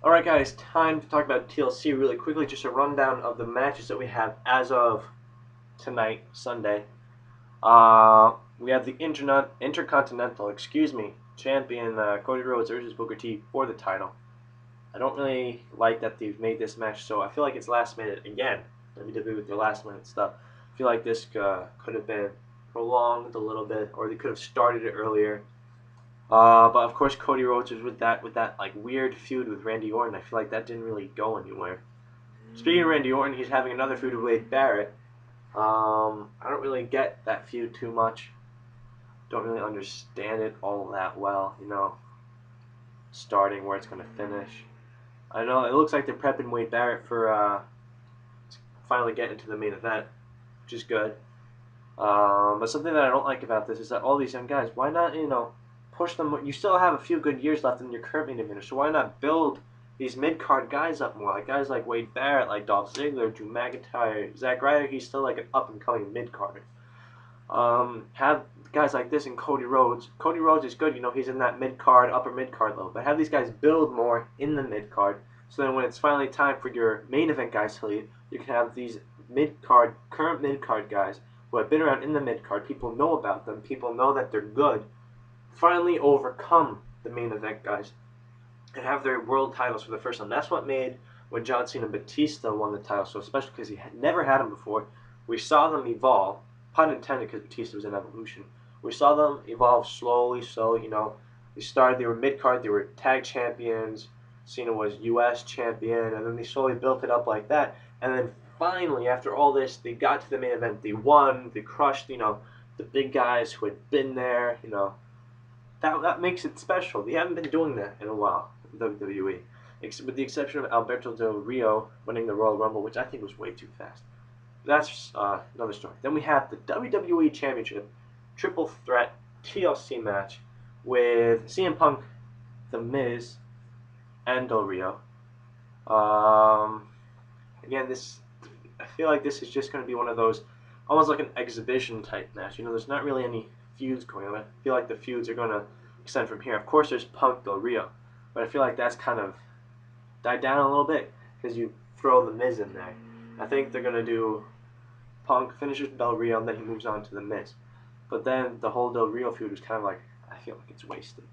Alright guys, time to talk about TLC really quickly. Just a rundown of the matches that we have as of tonight, Sunday. We have the Intercontinental, champion Cody Rhodes versus Booker T for the title. I don't really like that they've made this match, so I feel like it's last minute again. WWE with their last minute stuff. I feel like this could have been prolonged a little bit, or they could have started it earlier. But of course, Cody Rhodes was with that like weird feud with Randy Orton. I feel like that didn't really go anywhere. Speaking of Randy Orton, he's having another feud with Wade Barrett. I don't really get that feud too much. Don't really understand it all that well. Starting where it's gonna finish. I know it looks like they're prepping Wade Barrett for finally getting to the main event, which is good. But something that I don't like about this is that all these young guys, why not push them? You still have a few good years left in your current main eventer, so why not build these mid-card guys up more? Like guys like Wade Barrett, like Dolph Ziggler, Drew McIntyre, Zack Ryder. He's still like an up-and-coming mid-carder. Have guys like this and Cody Rhodes. Cody Rhodes is good, he's in that mid-card, upper mid-card level. But have these guys build more in the mid-card, so then when it's finally time for your main event guys to leave, you can have these current mid-card guys who have been around in the mid-card. People know about them. People know that they're good. Finally overcome the main event guys and have their world titles for the first time. That's what made when John Cena and Batista won the title so special, because he had never had them before. We saw them evolve, pun intended, because Batista was in Evolution. We saw them evolve slowly. So they were mid card, they were tag champions. Cena was U.S. champion, and then they slowly built it up like that. And then finally, after all this, they got to the main event. They won. They crushed the big guys who had been there. That makes it special. They haven't been doing that in a while, WWE, with the exception of Alberto Del Rio winning the Royal Rumble, which I think was way too fast. That's another story. Then we have the WWE Championship Triple Threat TLC match with CM Punk, The Miz, and Del Rio. Again, I feel like this is just going to be one of those, almost like an exhibition type match. There's not really any feuds going on. I feel like the feuds are going to extend from here. Of course, there's Punk Del Rio, but I feel like that's kind of died down a little bit because you throw the Miz in there. I think they're going to do Punk finishes Del Rio and then he moves on to the Miz. But then the whole Del Rio feud is kind of like, I feel like it's wasted.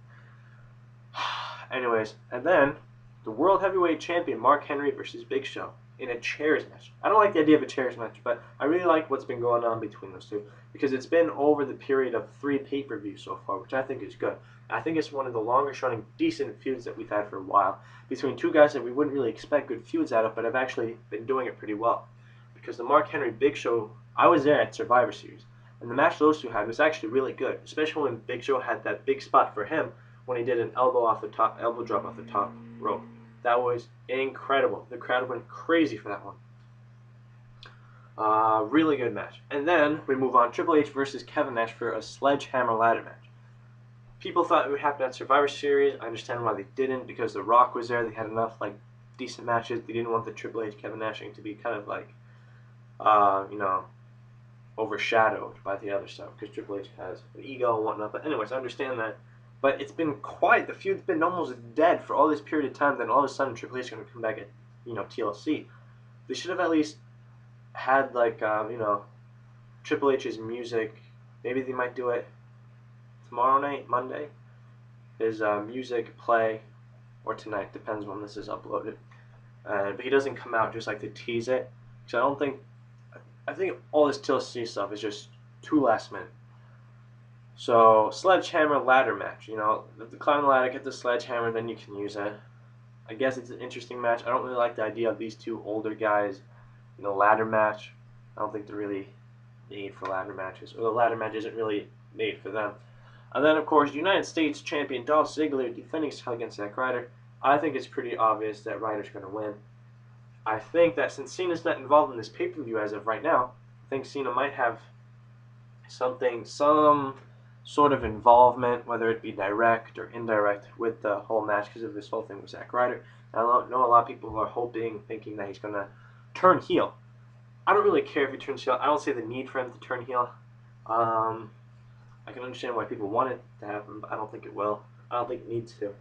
Anyways, and then the World Heavyweight Champion Mark Henry versus Big Show in a chairs match. I don't like the idea of a chairs match, but I really like what's been going on between those two, because it's been over the period of 3 pay-per-views so far, which I think is good. I think it's one of the longest running decent feuds that we've had for a while, between two guys that we wouldn't really expect good feuds out of, but have actually been doing it pretty well. Because the Mark Henry Big Show, I was there at Survivor Series, and the match those two had was actually really good, especially when Big Show had that big spot for him when he did an elbow drop off the top rope. That was incredible. The crowd went crazy for that one. Really good match. And then we move on. Triple H versus Kevin Nash for a sledgehammer ladder match. People thought it would happen at Survivor Series. I understand why they didn't, because The Rock was there. They had enough decent matches. They didn't want the Triple H Kevin Nash thing to be kind of overshadowed by the other stuff, because Triple H has an ego and whatnot. But anyways, I understand that. But it's been quiet. The feud's been almost dead for all this period of time. Then all of a sudden, Triple H is going to come back at TLC. They should have at least had Triple H's music. Maybe they might do it tomorrow night, Monday. His music play, or tonight, depends when this is uploaded. But he doesn't come out just to tease it. So I think all this TLC stuff is just too last minute. So, sledgehammer ladder match. Climb the ladder, get the sledgehammer, then you can use it. I guess it's an interesting match. I don't really like the idea of these two older guys, ladder match. I don't think they're really made for ladder matches, or the ladder match isn't really made for them. And then, of course, United States Champion Dolph Ziggler defending his title against Zack Ryder. I think it's pretty obvious that Ryder's going to win. I think that since Cena's not involved in this pay-per-view as of right now, I think Cena might have some sort of involvement, whether it be direct or indirect, with the whole match, because of this whole thing with Zack Ryder. I know a lot of people who are thinking that he's going to turn heel. I don't really care if he turns heel. I don't see the need for him to turn heel. I can understand why people want it to happen, but I don't think it will. I don't think it needs to.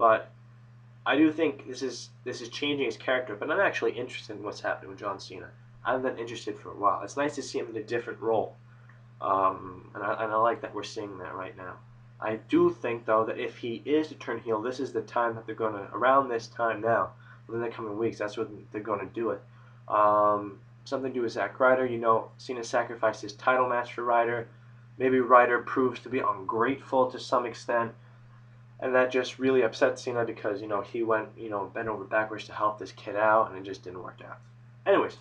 But I do think this is changing his character, but I'm actually interested in what's happening with John Cena. I've been interested for a while. It's nice to see him in a different role, and I like that we're seeing that right now. I do think though that if he is to turn heel, this is the time that they're gonna, around this time now, within the coming weeks. That's when they're gonna do it. Something to do with Zack Ryder. You know, Cena sacrificed his title match for Ryder. Maybe Ryder proves to be ungrateful to some extent. And that just really upset Cena because, you know, he went, you know, bent over backwards to help this kid out, and it just didn't work out. Anyways,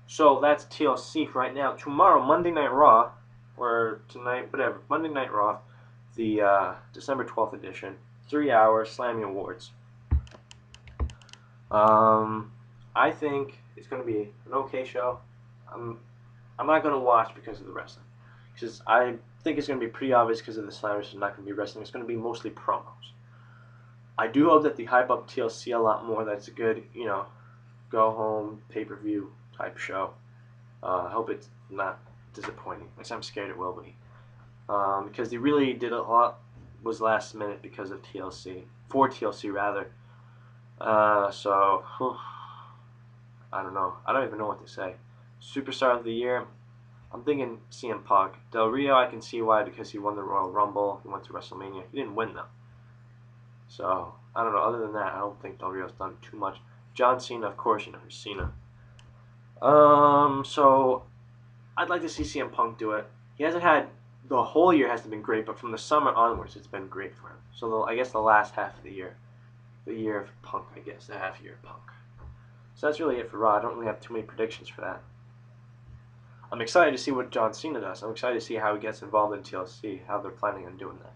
so that's TLC for right now. Tomorrow, Monday Night Raw, or tonight, whatever, Monday Night Raw, the December 12th edition, 3 hours, Slammy Awards. I think it's going to be an okay show. I'm not going to watch because of the wrestling. Because I think it's going to be pretty obvious because of the Slammers it's not going to be wrestling. It's going to be mostly promos. I do hope that they hype up TLC a lot more. That's a good, you know, go home, pay-per-view type show. I hope it's not disappointing. At least I'm scared it will be. Because they really did a lot, was last minute because of TLC. For TLC, rather. So, I don't know. I don't even know what to say. Superstar of the Year, I'm thinking CM Punk. Del Rio, I can see why, because he won the Royal Rumble. He went to WrestleMania. He didn't win, though. So, I don't know. Other than that, I don't think Del Rio's done too much. John Cena, of course, you know, he's Cena. So, I'd like to see CM Punk do it. He hasn't had, the whole year hasn't been great, but from the summer onwards, it's been great for him. So, I guess the last half of the year. The year of Punk, I guess. The half year of Punk. So, that's really it for Raw. I don't really have too many predictions for that. I'm excited to see what John Cena does. I'm excited to see how he gets involved in TLC, how they're planning on doing that.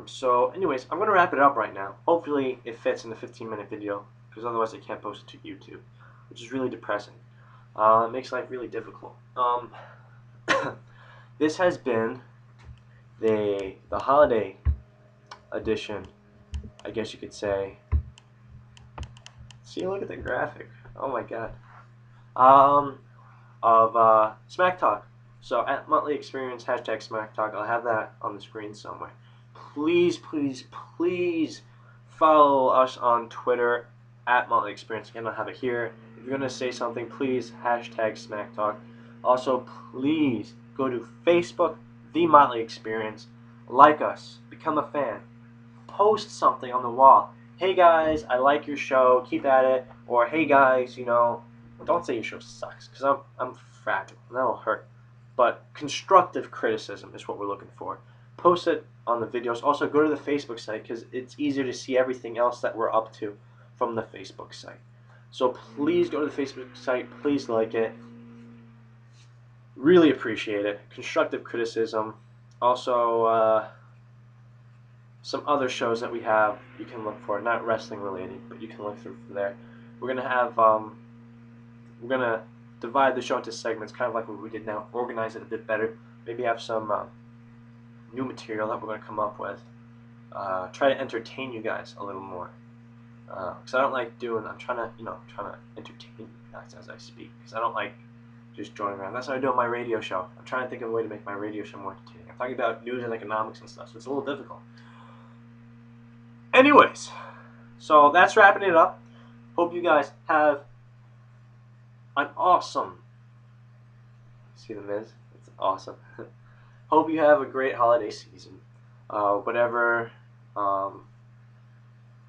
So, anyways, I'm going to wrap it up right now. Hopefully, it fits in the 15-minute video, because otherwise I can't post it to YouTube, which is really depressing. It makes life really difficult. This has been the holiday edition, I guess you could say. See, look at the graphic. Oh my god. Of Smack Talk. So at Motley Experience, hashtag Smack Talk. I'll have that on the screen somewhere. Please, please, please follow us on Twitter at Motley Experience. Again, I'll have it here. If you're going to say something, please hashtag Smack Talk. Also, please go to Facebook, The Motley Experience. Like us. Become a fan. Post something on the wall. Hey guys, I like your show. Keep at it. Or hey guys, you know, don't say your show sucks, because I'm fragile, and that'll hurt. But constructive criticism is what we're looking for. Post it on the videos. Also, go to the Facebook site, because it's easier to see everything else that we're up to from the Facebook site. So please go to the Facebook site. Please like it. Really appreciate it. Constructive criticism. Also, some other shows that we have you can look for. Not wrestling related, but you can look through from there. We're going to have... we're going to divide the show into segments, kind of like what we did now, organize it a bit better, maybe have some new material that we're going to come up with, try to entertain you guys a little more, because I don't like doing, I'm trying to entertain you guys as I speak, because I don't like just joining around. That's what I do on my radio show. I'm trying to think of a way to make my radio show more entertaining. I'm talking about news and economics and stuff, so it's a little difficult. Anyways, so that's wrapping it up. Hope you guys have an awesome, see the Miz? It's awesome. Hope you have a great holiday season. Whatever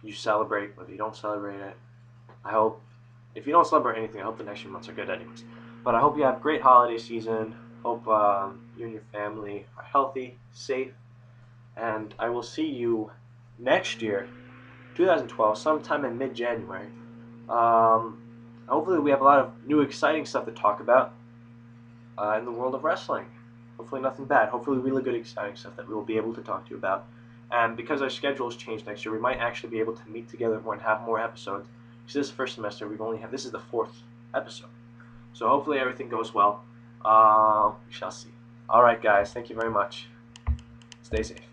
you celebrate, whether you don't celebrate it, I hope, if you don't celebrate anything, I hope the next few months are good anyways. But I hope you have a great holiday season. Hope you and your family are healthy, safe, and I will see you next year, 2012, sometime in mid-January. Hopefully we have a lot of new exciting stuff to talk about in the world of wrestling. Hopefully nothing bad. Hopefully really good exciting stuff that we will be able to talk to you about. And because our schedules change next year, we might actually be able to meet together more and have more episodes. Because this first semester this is the 4th episode. So hopefully everything goes well. We shall see. Alright guys, thank you very much. Stay safe.